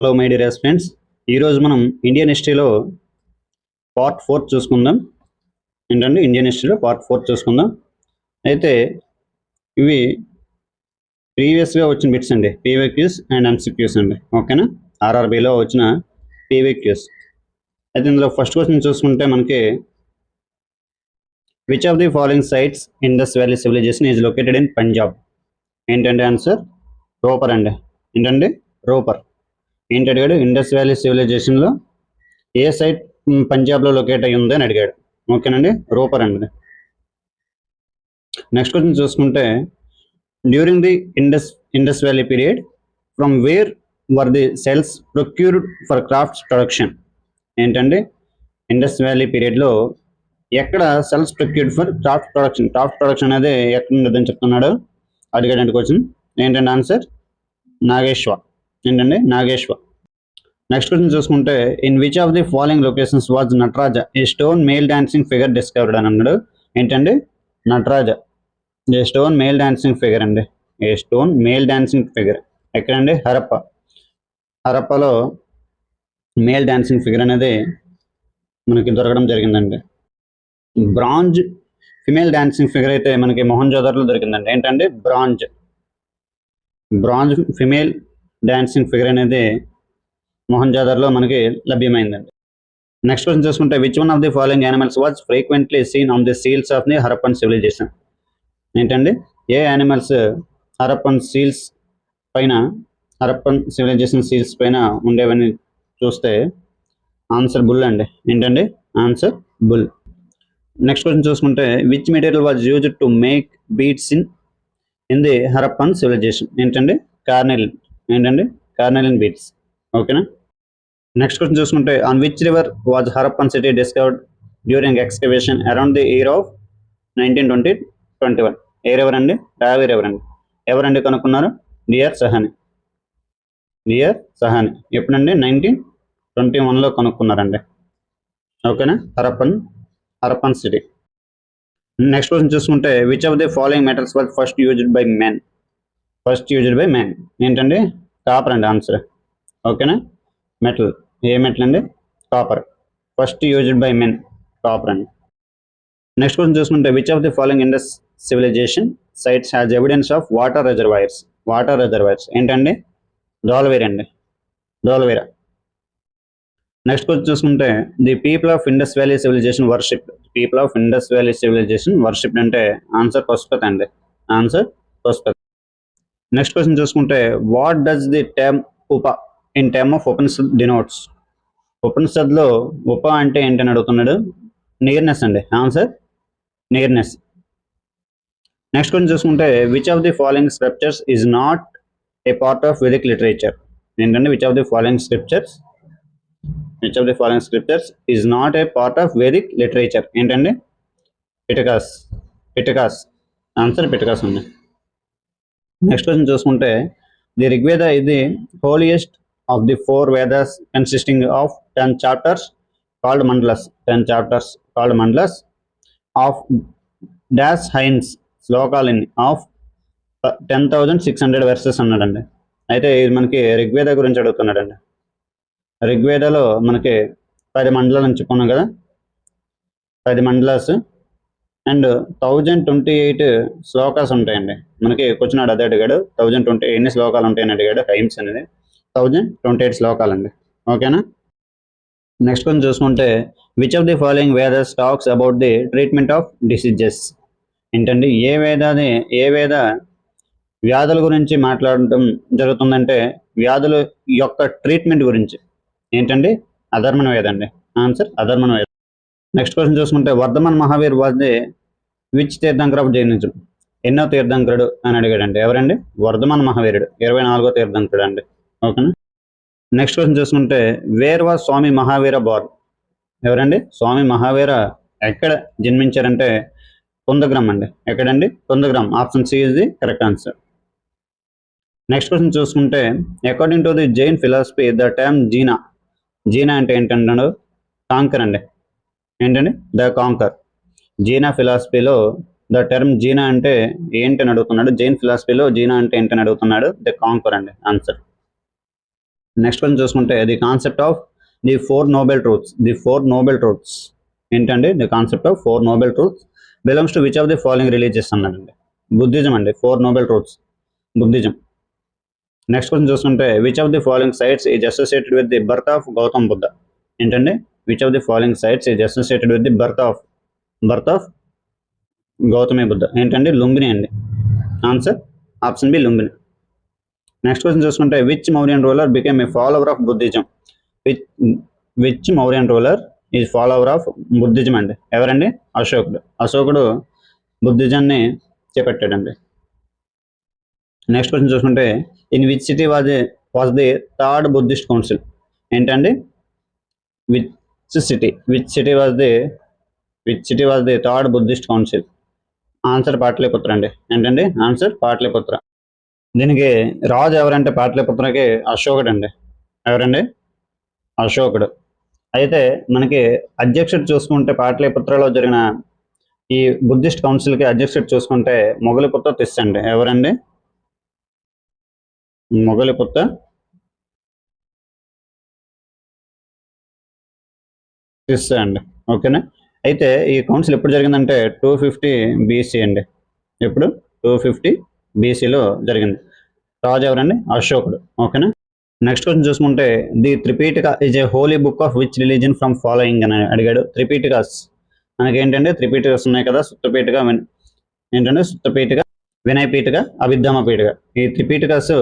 Hello my dear friends, ఈరోజు మనం Indian హిస్టరీలో పార్ట్ 4 చూసుకుందాం. ఏంటంటే ఇండియన్ హిస్టరీలో పార్ట్ 4 చూసుకుందాం. అయితే ఇవి ప్రీవియస్గా వచ్చిన బిట్స్ అండి, పీవైక్యూస్ అండ్ ఎంసీక్యూస్ అండి. ఓకేనా, ఆర్ఆర్బీలో వచ్చిన పీవైక్యూస్. అయితే ఇందులో ఫస్ట్ క్వశ్చన్ చూసుకుంటే మనకి which of the following sites Indus valley civilization is located in Punjab? ఏంటంటే ఆన్సర్ రోపర్ అండి. ఏంటంటే రోపర్. ఏంటి అడిగాడు? ఇండస్ వ్యాలీ సివిలైజేషన్లో ఏ సైట్ పంజాబ్లో లొకేట్ అయ్యి ఉంది అని అడిగాడు. ఓకేనండి, రోపర్ అండి. నెక్స్ట్ క్వశ్చన్ చూసుకుంటే during the Indus valley period from where were the shells procured for crafts production? ఏంటండి, ఇండస్ వ్యాలీ పీరియడ్లో ఎక్కడ shells procured for craft production? Craft production అనేది ఎక్కడ ఉండదని చెప్తున్నాడు అడిగాడండి క్వశ్చన్. ఏంటంటే ఆన్సర్ నాగేశ్వ. ఏంటండి, నాగేశ్వ. నెక్స్ట్ క్వశ్చన్ చూసుకుంటే in which of the following locations was Nataraja A stone male dancing figure discovered అని అన్నాడు. ఏంటండి, నటరాజ ఏ స్టోన్ మేల్ డాన్సింగ్ ఫిగర్ అండి. ఏ స్టోన్ మేల్ డాన్సింగ్ ఫిగర్ ఎక్కడండి? హరప్ప. హరప్పలో మేల్ డాన్సింగ్ ఫిగర్ అనేది మనకి దొరకడం జరిగిందండి. బ్రాంజ్ ఫిమేల్ డాన్సింగ్ ఫిగర్ అయితే మనకి మొహంజోదర్లో దొరికిందండి. ఏంటంటే బ్రాంజ్ ఫిమేల్ డాన్సింగ్ ఫిగర్ అనేది మొహంజోదర్లో మనకి లభ్యమైందండి. నెక్స్ట్ క్వశ్చన్ చూసుకుంటే which one of the following animals was frequently seen on the seals of the Harappan civilization? ఏంటండి, ఏ యానిమల్స్ హరప్పన్ సీల్స్ పైన, హరప్పన్ సివిలైజేషన్ సీల్స్ పైన ఉండేవని చూస్తే ఆన్సర్ బుల్ అండి. ఏంటండి, ఆన్సర్ బుల్. నెక్స్ట్ క్వశ్చన్ చూసుకుంటే which material was used to make beads in the Harappan civilization? ఏంటండి, కార్నెలిన్. ఏంటండి, కార్నెలిన్ బీడ్స్. ఓకేనా. నెక్స్ట్ క్వశ్చన్ చూసుకుంటే on which river was Harappan city discovered during excavation around the year of 1921? A river అండి? రావి river అండి. ఎవరండి కనుక్కున్నారు? Dear Sahani. Dear Sahani ఎప్పుడండి? 1921లో కనుక్కున్నారండి. ఓకేనా, హరప్పన్ సిటీ. నెక్స్ట్ క్వశ్చన్ చూసుకుంటే which of the following metals was first used by men? ఏంటండి, కాపర్ అండి ఆన్సర్. ఓకేనా, మెటల్. ఏ మెటల్ అండి? Copper. First used by men, copper అండి. నెక్స్ట్ క్వశ్చన్ చూసుకుంటే which of the following Indus civilization sites has evidence of water reservoirs? ఏంటండి, ధోలవీర అండి. Dholavira. Next question చూసుకుంటే the people of Indus valley civilization worship అంటే answer Pashupati అండి. Answer Pashupati. Next question చూసుకుంటే what does the term upa in term of Upanishad denotes? ఉపనిషత్లో ఉప అంటే ఏంటని అడుగుతున్నాడు. నీర్నెస్ అండి. Answer nearness. నెక్స్ట్ క్వశ్చన్ చూసుకుంటే which of the following scriptures is not a part of Vedic literature? ఏంటంటే which of the following scriptures is not a part of Vedic literature? ఏంటండి, Pitakas. Answer Pitakas అండి. నెక్స్ట్ క్వశ్చన్ చూసుకుంటే the Rigveda is the holiest of the 4 Vedas consisting of 10 chapters called mandalas of dash hymns శ్లోకాలని of 10,600 verses అన్నాడండి. అయితే ఇది మనకి రిగ్వేద గురించి అడుగుతున్నాడండి. రిగ్వేదలో మనకి 10 మండలాలు అని చెప్పుకున్నాం కదా, 10 మండలాస్ అండ్ 1028 శ్లోకాస్ ఉంటాయండి. మనకి క్వశ్చన్ అదే అడిగాడు, 1020 ఎన్ని శ్లోకాలు ఉంటాయని అడిగాడు. హైమ్స్ అనేది 1028 శ్లోకాలు అండి. ఓకేనా. నెక్స్ట్ కొంచెం చూసుకుంటే which of the following Vedas talks about the treatment of diseases? ఏంటండి, ఏ వేద వ్యాధుల గురించి మాట్లాడటం జరుగుతుందంటే వ్యాధుల యొక్క ట్రీట్మెంట్ గురించి? ఏంటండి, అధర్మణ వేద అండి. ఆన్సర్ అధర్మణ వేద. నెక్స్ట్ క్వశ్చన్ చూసుకుంటే Vardhaman Mahavir was the which Tirthankar of Jainism? ఎన్నో తీర్థంకరుడు అని అడిగాడండి. ఎవరండి? వర్ధమన్ మహావీరుడు, 24వ తీర్థంకరుడు అండి. ఓకేనా. నెక్స్ట్ క్వశ్చన్ చూసుకుంటే where was Swami Mahavira born? ఎవరండి? స్వామి మహావీర ఎక్కడ జన్మించారంటే కుందగ్రామ్ అండి. ఎక్కడండి? Kundagram. Option C is the correct answer. Next question చూసుకుంటే according to the Jain philosophy the term Jina అంటే ఏంటంటాడు? కాంకర్ అండి. ఏంటండి? The conquer. జీనా ఫిలాసఫీలో ద టర్మ్ జీనా అంటే ఏంటని అడుగుతున్నాడు. జైన్ ఫిలాసఫీలో జీనా అంటే ఏంటని అడుగుతున్నాడు. ద కాంకర్ అండి ఆన్సర్. నెక్స్ట్ క్వశ్చన్ చూసుకుంటే the concept of the 4 noble truths ఏంటండి? The concept of 4 noble truths belongs to which of the following religious అన్నాడండి. బుద్ధిజం అండి. 4 noble truths Buddhism. Next question చూసుకుంటే which of the following sites is associated with the birth of Gautam Buddha ఏంటండి? Which of the following sites is associated with the birth of Gautami Buddha ఏంటండి? లుంబిని అండి. Answer option B Lumbini. Next question చూసుకుంటే which Mauryan ruler became a follower of Buddhism? Which Mauryan ruler is follower of Buddhism అండి? ఎవరండి? అశోకుడు బుద్ధిజాన్ని చేపట్టాడండి. Next question చూసుకుంటే in which city was the third Buddhist council ఏంటండి? Which city was the third Buddhist council? Answer Pataliputra అండి. ఏంటండి? Answer Pataliputra. దీనికి రాజు ఎవరంటే పాటలీపుత్రకి అశోకుడు అండి. ఎవరండి? అశోకుడు. అయితే మనకి అధ్యక్షుడు చూసుకుంటే పాటలీపుత్రలో జరిగిన ఈ బుద్ధిస్ట్ కౌన్సిల్కి అధ్యక్షుడు చూసుకుంటే మొగలిపుత్ర తిస్స అండి. ఎవరండి? మొగలిపుత్ర తిస్స అండి. ఓకేనా? అయితే ఈ కౌన్సిల్ ఎప్పుడు జరిగిందంటే 250 BC అండి. ఎప్పుడు? 250 BCలో జరిగింది. రాజు ఎవరండి? అశోకుడు. ఓకేనా? నెక్స్ట్ క్వశ్చన్ చూసుకుంటే the Tripitaka is a holy book of which religion from following అని అడిగాడు. త్రిపీఠికాస్ మనకేంటంటే త్రిపీఠికాస్ ఉన్నాయి కదా. సుత్తపీఠిక ఏంటంటే సుత్తపీఠిక, వినయపీఠిక, అభిధమ పీఠిక. ఈ త్రిపీఠికాస్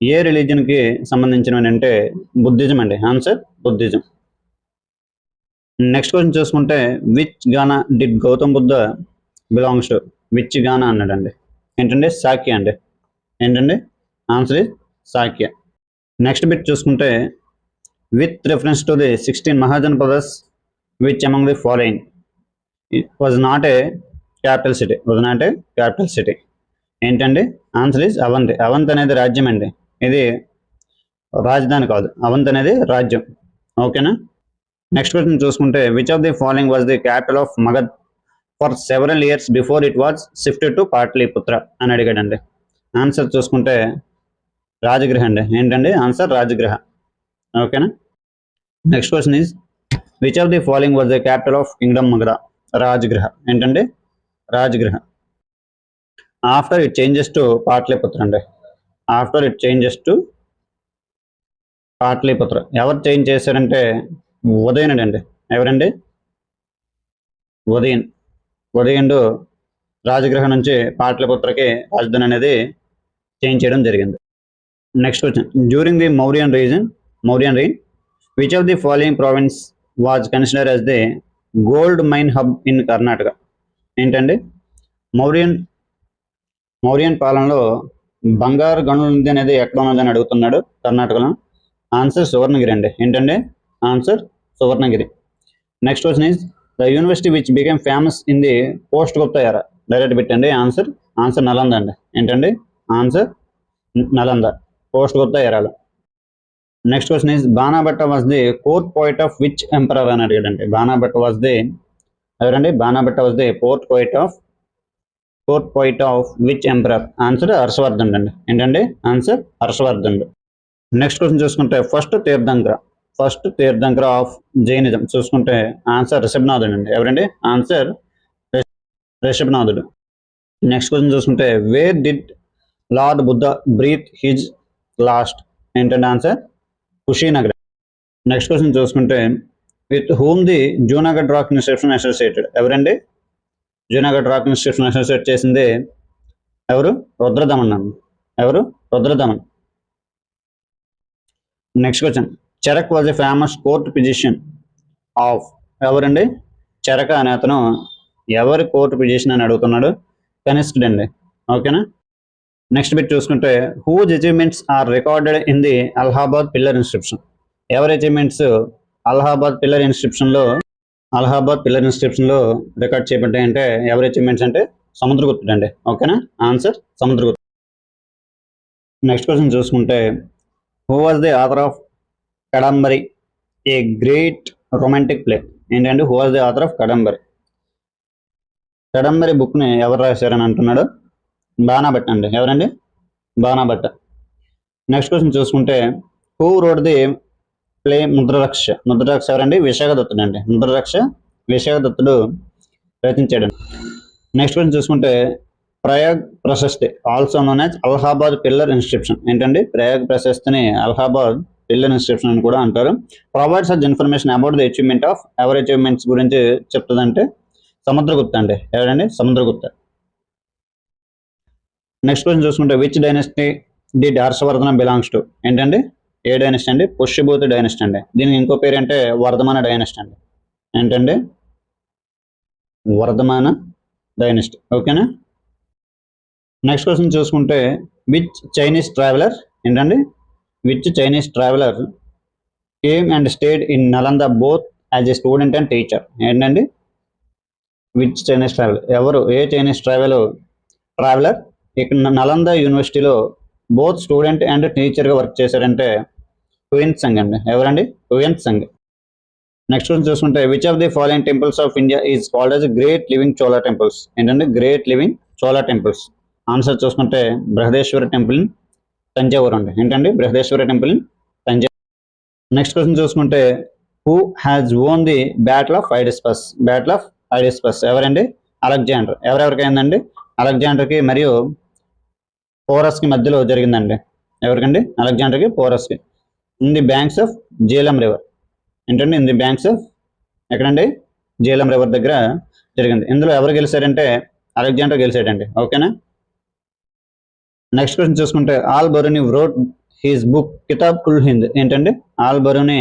ఏ రిలీజన్కి సంబంధించినవి అంటే బుద్ధిజం అండి. Answer Buddhism. నెక్స్ట్ క్వశ్చన్ చూసుకుంటే which gana did Gautam Buddha belongs to? Which gana అన్నాడండి. ఏంటంటే సాక్య అండి. ఏంటండి? Answer is Sakya. Next bit చూసుకుంటే with reference to the 16 Mahajanapadas which among the following was not a capital city? ఏంటండి? Answer is Avanti. అవంతి అనేది రాజ్యం అండి. ఇది రాజధాని కాదు. అవంతి అనేది రాజ్యం. ఓకేనా? నెక్స్ట్ క్వశ్చన్ చూసుకుంటే which of the following was the capital of Magadh for several years before it was shifted to Pataliputra అని అడిగాడండి. ఆన్సర్ చూసుకుంటే రాజగృహ అండి. ఏంటండి? ఆన్సర్ రాజగృహ. ఓకేనా? Next question is which of the following was the capital of kingdom Magadha? Rajagriha. ఏంటండి? Rajagriha. After it changes to Pataliputra అండి. After it changes to Pataliputra. ఎవరు change చేశారంటే ఉదయనుడు అండి. ఎవరండి? ఉదయనుడు రాజగృహ నుంచి పాటలీపుత్రకి రాజధాని అనేది చేంజ్ చేయడం జరిగింది. Next question during the Mauryan reign which of the following province was consider as the gold mine hub in Karnataka? ఏంటండి? మౌర్యన్ పాలనలో బంగారు గనుల నిధి అనేది ఎక్కడ ఉన్నదని అడుగుతున్నాడు. కర్ణాటకలో. ఆన్సర్ సువర్ణగిరి అండి. ఏంటండి? Answer Suvarnagiri. Next question is the university which became famous in the post Gupta era? Direct పెట్టండి. ఆన్సర్ నలంద అండి. ఏంటండి? ఆన్సర్ నలంద పోస్ట్ గుప్తా ఎరాలో. Next question is Banabhatta was the court poet of which emperor అని అడిగాడండి. బాణాభట్ట వాజ్ ది ఎవరండి? Banabhatta was the court poet of which emperor? Answer Harshavardhan అండి. ఏంటండి? Answer Harshavardhan. Next question చూసుకుంటే ఫస్ట్ తీర్థంకర ఆఫ్ జైనిజం చూసుకుంటే ఆన్సర్ రిషభనాథుడు అండి. ఎవరండి? ఆన్సర్ రిషభనాథుడు. నెక్స్ట్ క్వశ్చన్ చూసుకుంటే where did lord Buddha breathe his last? ఏంటంటే ఆన్సర్ కుషీనగర్. నెక్స్ట్ క్వశ్చన్ చూసుకుంటే with whom the Junagadh rock inscription associated? ఎవరండి? జూనాగఢ్ రాక్ ఇన్స్క్రిప్షన్ అసోసియేట్ చేసింది ఎవరు? రుద్రదమన్. ఎవరు? Rudradaman. Next question Charak was a famous court physician of? ఎవరండి? చరక అనే అతను ఎవరి కోర్ట్ ఫిజిషియన్ అని అడుగుతున్నాడు. కనిష్కుడు అండి. ఓకేనా? నెక్స్ట్ బిట్ చూసుకుంటే whose achievements are recorded in the Allahabad pillar inscription? ఎవరి అచీవ్మెంట్స్ అలహాబాద్ పిల్లర్ ఇన్స్క్రిప్షన్లో రికార్డ్ చేయబడ్డాయంటే ఎవరి అచీవ్మెంట్స్ అంటే సముద్రగుప్తుడు అండి. ఓకేనా? ఆన్సర్ సముద్రగుప్తుడు. నెక్స్ట్ క్వశ్చన్ చూసుకుంటే who was the author of Kadambari a great romantic play? ఏంటంటే who was the author of Kadambari బుక్ని ఎవరు రాశారని అంటున్నాడు. బాణాభట్ట అండి. ఎవరండి? బాణాభట్ట. నెక్స్ట్ క్వశ్చన్ చూసుకుంటే who wrote the play Mudraraksha ఎవరండి? విశాఖదత్తుడు అండి. ముద్రరక్ష విశాఖదత్తుడు రచించాడు. నెక్స్ట్ క్వశ్చన్ చూసుకుంటే Prayag Prashasti also known as Allahabad pillar inscription. ఏంటండి? ప్రయాగ్ ప్రశస్తిని అలహాబాద్ పిల్లర్ ఇన్స్క్రిప్షన్ అని కూడా అంటారు. Provides such information about the achievement of ఎవర్ అచీవ్మెంట్స్ గురించి చెప్తుందంటే సముద్రగుప్త అండి. ఎవరండి? సముద్రగుప్త. నెక్స్ట్ క్వశ్చన్ చూసుకుంటే which dynasty did Harshavardhana belongs to? ఏంటండి? ఏ డైనస్టీ అండి? పుష్యభూతి డైనస్టీ అండి. దీనికి ఇంకో పేరు అంటే వర్ధమాన డైనస్టీ అండి. ఏంటండి? వర్ధమాన డైనస్టీ. ఓకేనా? నెక్స్ట్ క్వశ్చన్ చూసుకుంటే విచ్ చైనీస్ ట్రావెలర్? ఏంటండి? Which Chinese traveller came and stayed in Nalanda both as a student and teacher? ఏంటండి? Which Chinese traveller? ఎవరు? ఏ చైనీస్ ట్రావెలర్ ఇక్కడ నలంద యూనివర్సిటీలో బోత్ స్టూడెంట్ అండ్ టీచర్గా వర్క్ చేశారంటే హుయెన్ సంగ్ అండి. ఎవరండి? Hiuen Tsang. నెక్స్ట్ క్వశ్చన్ చూసుకుంటే which of the following temples of India is called as great living Chola temples? ఏంటంటే great living Chola temples. Answer చూసుకుంటే బృహదేశ్వర టెంపుల్ ఇన్ తంజావూరు అండి. ఏంటండి? Brihadeeswara temple in Thanjavur. Next question చూసుకుంటే who has won the battle of Hydaspes? Battle of Hydaspes ఎవరండి? Alexander. ఎవరెవరికి అయిందండి? అలెగ్జాండర్కి మరియు పోరస్కి మధ్యలో జరిగిందండి. ఎవరికండి? అలెగ్జాండర్కి పోరస్కి. In the banks of Jhelum river. ఏంటండి? ఇన్ ది బ్యాంక్స్ ఆఫ్ ఎక్కడండి? జీలం రివర్ దగ్గర జరిగింది. ఇందులో ఎవరు గెలిచారంటే అలెగ్జాండర్ గెలిచాడండి. ఓకేనా? నెక్స్ట్ క్వశ్చన్ చూసుకుంటే ఆల్ బరూని వ్రోట్ హీస్ బుక్ కితాబ్ ఉల్ హింద్. ఏంటండి? ఆల్ బరూని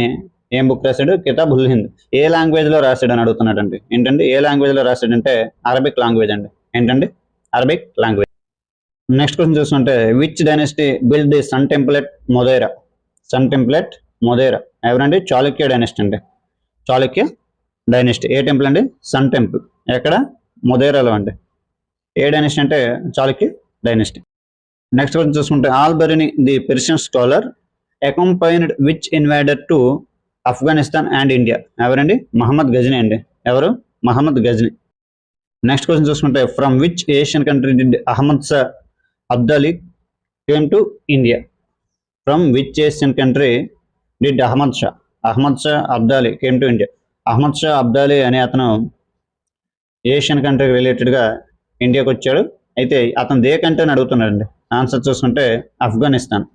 ఏం బుక్ రాశాడు? కితాబ్ ఉల్ హింద్. ఏ లాంగ్వేజ్లో రాశాడు అని అడుగుతున్నాడండి. ఏంటండి? ఏ లాంగ్వేజ్లో రాశాడంటే అరబిక్ లాంగ్వేజ్ అండి. ఏంటండి? Arabic language. నెక్స్ట్ క్వశ్చన్ చూసుకుంటే which dynasty build the sun temple at Modhera? Sun temple at Modhera ఎవరండి? చాళుక్య డైనస్టీ అండి. చాళుక్య డైనస్టీ. ఏ టెంపుల్ అండి? Sun temple. ఎక్కడ? మొదేరాలో అండి. ఏ డైనస్టీ అంటే చాళుక్య డైనస్టీ. నెక్స్ట్ క్వశ్చన్ చూసుకుంటే Al Biruni the Persian scholar accompanied which invader to Afghanistan and India? ఎవరండి? మహమ్మద్ గజనీ అండి. ఎవరు? మహమ్మద్ గజనీ. నెక్స్ట్ క్వశ్చన్ చూసుకుంటే from which Asian country did Ahmad Shah Abdali came to India? From which Asian country did Ahmad Shah Abdali came to India? Ahmad Shah Abdali అనే అతను Asian కంట్రీకి రిలేటెడ్గా ఇండియాకి వచ్చాడు. అయితే అతను దే కంట్రీ అని అడుగుతున్నాడండి. ఆన్సర్ చూసుకుంటే ఆఫ్ఘనిస్తాన్.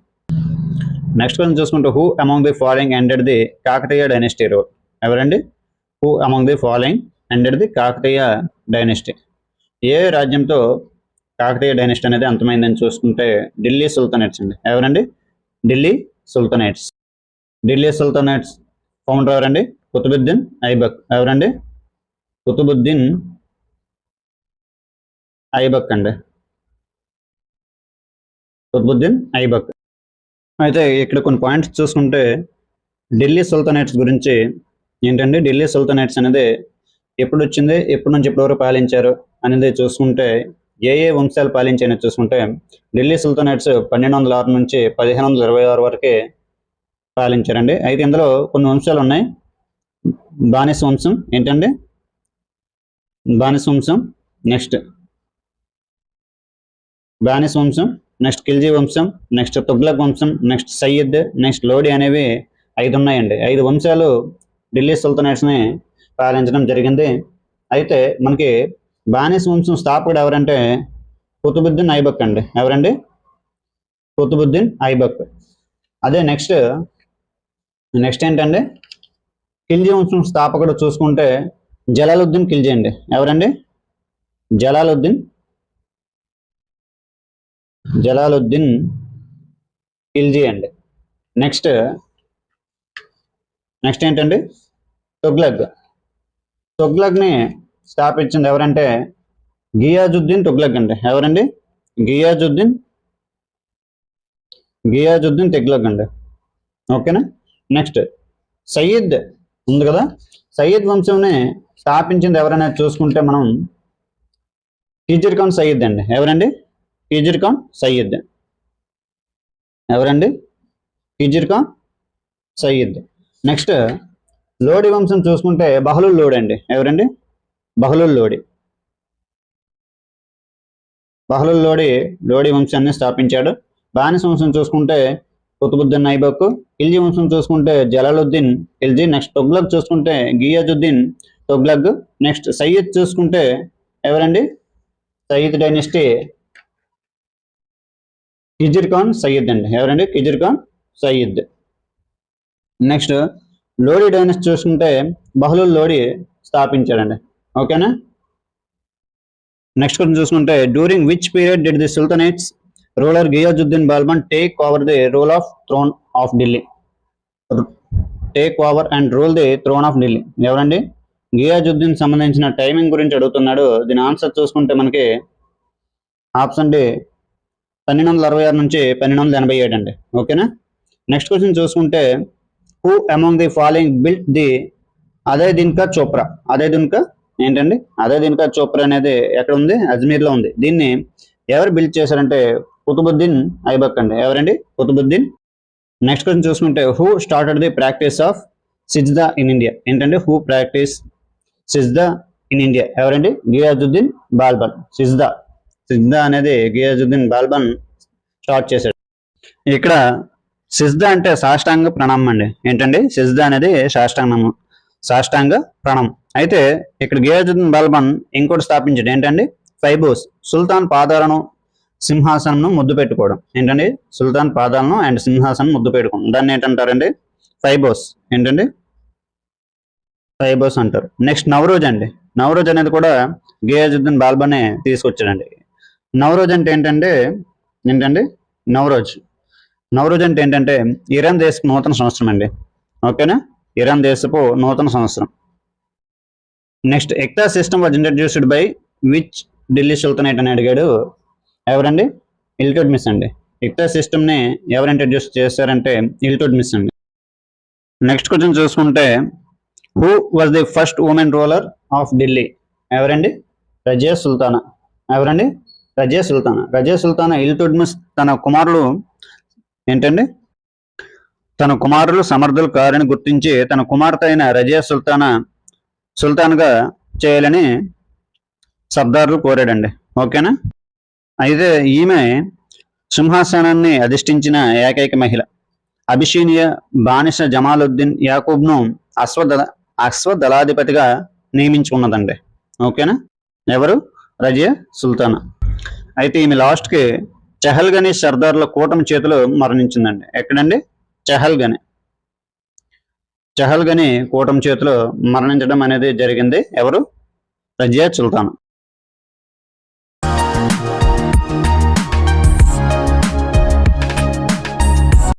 నెక్స్ట్ క్వశ్చన్ చూసుకుంటే who among the following ended the Kakatiya dynasty rule? ఎవరండి? Who among the following ended the Kakatiya dynasty? ఏ రాజ్యంతో కాకతీయ డైనస్టీ అనేది అంతమైందని చూసుకుంటే ఢిల్లీ సుల్తానేట్స్ అండి. ఎవరండి? Delhi sultanates. Delhi sultanates founder ఎవరండి? కుతుబుద్దీన్ ఐబక్. ఎవరండి? కుతుబుద్దీన్ ఐబక్ అండి. కుతుబుద్దీన్ ఐబక్. అయితే ఇక్కడ కొన్ని పాయింట్స్ చూసుకుంటే ఢిల్లీ సుల్తానేట్స్ గురించి ఏంటంటే ఢిల్లీ సుల్తానేట్స్ అనేది ఎప్పుడు వచ్చింది, ఎప్పటి నుంచి ఎప్పటి వరకు పాలించారు అనేది చూసుకుంటే ఏ వంశాలు పాలించాయని చూసుకుంటే ఢిల్లీ సుల్తానేట్స్ 1206 నుంచి 1526 వరకే పాలించారండి. అయితే ఇందులో కొన్ని వంశాలు ఉన్నాయి. బానిస వంశం. ఏంటండి? బానిస వంశం. నెక్స్ట్ బానిస వంశం, నెక్స్ట్ ఖిల్జీ వంశం, నెక్స్ట్ తుగ్లక్ వంశం, నెక్స్ట్ సయ్యద్, నెక్స్ట్ లోడి అనేవి 5 ఉన్నాయండి. 5 వంశాలు ఢిల్లీ సుల్తానేట్స్ని పాలించడం జరిగింది. అయితే మనకి బానిస వంశం స్థాపకుడు ఎవరంటే కుతుబుద్దీన్ ఐబక్ అండి. ఎవరండి? కుతుబుద్దీన్ ఐబక్. అదే నెక్స్ట్ ఏంటంటే ఖిల్జీ వంశం స్థాపకుడు చూసుకుంటే జలాలుద్దీన్ ఖిల్జీ అండి. ఎవరండి? జలాలుద్దీన్ ఖిల్జీ అండి. నెక్స్ట్ ఏంటండి? తుగ్లక్ని స్థాపించింది ఎవరంటే గియాజుద్దీన్ తుగ్లక్ అండి. ఎవరండి? గియాజుద్దీన్ తుగ్లక్ అండి. ఓకేనా? నెక్స్ట్ సయ్యద్ ఉంది కదా, సయ్యద్ వంశంని స్థాపించింది ఎవరనేది చూసుకుంటే మనం ఖిజిర్ ఖాన్ సయ్యద్ అండి. ఎవరండి? ఖిజిర్ ఖాన్ సయ్యద్. ఎవరండి? ఖిజిర్ ఖాన్ సయ్యద్. నెక్స్ట్ లోడి వంశం చూసుకుంటే బహలుల్ లోడి అండి. ఎవరండి? బహలుల్ లోడి వంశాన్ని స్థాపించాడు. బానిస వంశం చూసుకుంటే కుతుబుద్దీన్ ఐబక్, ఖిల్జీ వంశం చూసుకుంటే జలాలుద్దీన్ ఖిల్జీ. నెక్స్ట్ తుగ్లక్ చూసుకుంటే గియాజుద్దీన్ తుగ్లక్. నెక్స్ట్ సయ్యద్ చూసుకుంటే ఎవరండి, సయ్యద్ డైనెస్టీ కిజిర్ ఖాన్ సయ్యద్ అండి. ఎవరండి, కిజిర్ ఖాన్ సయ్యద్. నెక్స్ట్ లోడీ డైనెస్టీ చూసుకుంటే బహ్లుల్ లోడీ స్థాపించాడండి. ఓకేనా. నెక్స్ట్ క్వశ్చన్ చూసుకుంటే during which period did the sultanates ruler Ghiyasuddin Balban take over the rule of throne of Delhi. Take over and rule the throne of Delhi. ఎవరండి, గియాజుద్దీన్ సంబంధించిన టైమింగ్ గురించి అడుగుతున్నాడు. దీని ఆన్సర్ చూసుకుంటే మనకి ఆప్షన్ డి 1266 నుంచి 1287 అండి. ఓకేనా. నెక్స్ట్ క్వశ్చన్ చూసుకుంటే who among the following built the Adhai Din Ka Jhonpra. Adhai Din Ka ఏంటండి, అదైదిన్కా చోప్రా అనేది ఎక్కడ ఉంది, అజ్మీర్లో ఉంది. దీన్ని ఎవరు బిల్డ్ చేశారంటే కుతుబుద్దీన్ ఐబక్ అండి. ఎవరండి, కుతుబుద్దీన్. నెక్స్ట్ క్వశ్చన్ చూసుకుంటే who started the practice of sijda in India. ఏంటంటే who practice sijda in India. ఎవరండి, గియాజుద్దీన్ బాల్బన్. సిజ్దా అనేది గియాజుద్దీన్ బాల్బన్ స్టార్ట్ చేశాడు. ఇక్కడ సిజ్దా అంటే సాష్టాంగ ప్రణామం అండి. ఏంటండి, సిజ్దా అనేది సాష్టాంగ ప్రణామం. అయితే ఇక్కడ గియాజుద్దీన్ బాల్బన్ ఇంకోటి స్థాపించాడు. ఏంటండి, ఫైబోస్. సుల్తాన్ పాదాలను సింహాసనంను ముద్దు పెట్టుకోవడం. ఏంటండి, సుల్తాన్ పాదాలను అండ్ సింహాసనం ముద్దు పెట్టుకోవడం. దాన్ని ఏంటంటారండి, ఫైబోస్. ఏంటండి, ఫైబోస్ అంటారు. నెక్స్ట్ నవరోజ్ అండి. నవరోజ్ అనేది కూడా గియాజుద్దీన్ బాల్బనే తీసుకొచ్చాడండి. నవరోజ్ అంటే ఏంటంటే నవరోజ్ అంటే ఏంటంటే ఇరాన్ దేశపు నూతన సంవత్సరం అండి. ఓకేనా, ఇరాన్ దేశపు నూతన సంవత్సరం. Next Ekta system was introduced by which Delhi sultanate అని అడిగాడు. ఎవరండి, ఇల్టుట్మిస్ అండి. ఎక్తా సిస్టమ్ని ఎవరు ఇంట్రడ్యూస్ చేశారంటే ఇల్టుట్మిస్ అండి. నెక్స్ట్ క్వశ్చన్ చూసుకుంటే who was the first women ruler of Delhi. ఎవరండి, రజియా సుల్తానా. ఎవరండి, రజియా సుల్తానా. ఇల్టుట్మిస్ తన కుమారులు సమర్థులు కారని గుర్తించి తన కుమార్తె అయిన రజియా సుల్తాన్గా చేయాలని సర్దార్లు కోరాడండి. ఓకేనా. అయితే ఈమె సింహాసనాన్ని అధిష్ఠించిన ఏకైక మహిళ. అబిషీనియా బానిస జమాలుద్దీన్ యాకూబ్ను అశ్వదళాధిపతిగా నియమించుకున్నదండి. ఓకేనా. ఎవరు, రజియా సుల్తానా. అయితే ఈమె లాస్ట్కి చహల్గనీ సర్దార్ల కూటమి చేతిలో మరణించిందండి. ఎక్కడండి, చహల్గనీ కూటమి చేతిలో మరణించడం అనేది జరిగింది. ఎవరు, రజియా సుల్తానా.